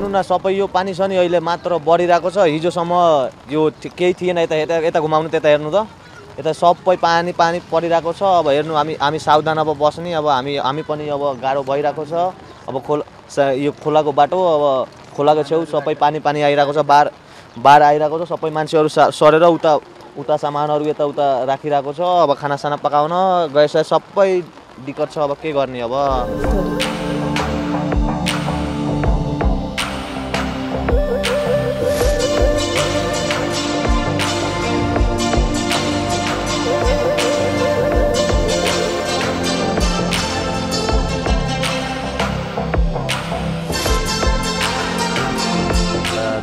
हेर्नु न सबै यो पानी छ नि अहिले मात्र बढिरहेको छ हिजोसम्म यो केही थिएन यता घुमाउनु त्यता हेर्नु त यता सबै पानी परिरहेको छ अब हेर्नु हामी सावधान अब बस्ने अब हामी पनि अब गाह्रो भइरहेको छ अब यो खोलाको बाटो अब खोलाको छेउ सबै पानी आइरहेको छ बाढ आइरहेको छ सबै मान्छेहरू सरेर उता सामानहरू यता राखिरहेको छ अब खानासाना पकाउन ग्यास सबै दिक्कत छ अब के गर्ने अब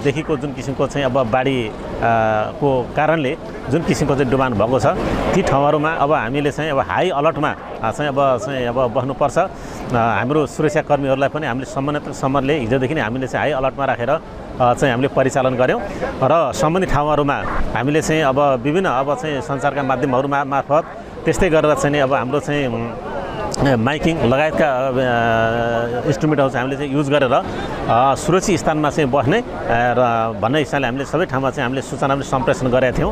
देखिको जुन किसिमको चाहिँ अब बाढी को कारणले जुन किसिमको चाहिँ डुबान भएको छ ती ठाउँहरूमा अब हामीले चाहिँ अब हाई अलर्टमा चाहिँ अब बस्नुपर्छ हाम्रो सुरक्षाकर्मीहरूलाई पनि हामीले सम्बन्धित हिजोदेखि नै हामीले चाहिँ हाई अलर्टमा राखेर चाहिँ हामीले परिचालन गऱ्यौँ र सम्बन्धित ठाउँहरूमा हामीले चाहिँ अब विभिन्न अब चाहिँ सञ्चारका माध्यमहरू मार्फत त्यस्तै गरेर चाहिँ अब हाम्रो चाहिँ माइकिङ लगायतका इन्स्ट्रुमेन्टहरू चाहिँ हामीले चाहिँ युज गरेर सुरक्षित स्थानमा चाहिँ बस्ने र भन्ने हिसाबले हामीले सबै ठाउँमा चाहिँ हामीले सूचना पनि सम्प्रेषण गरेका थियौँ।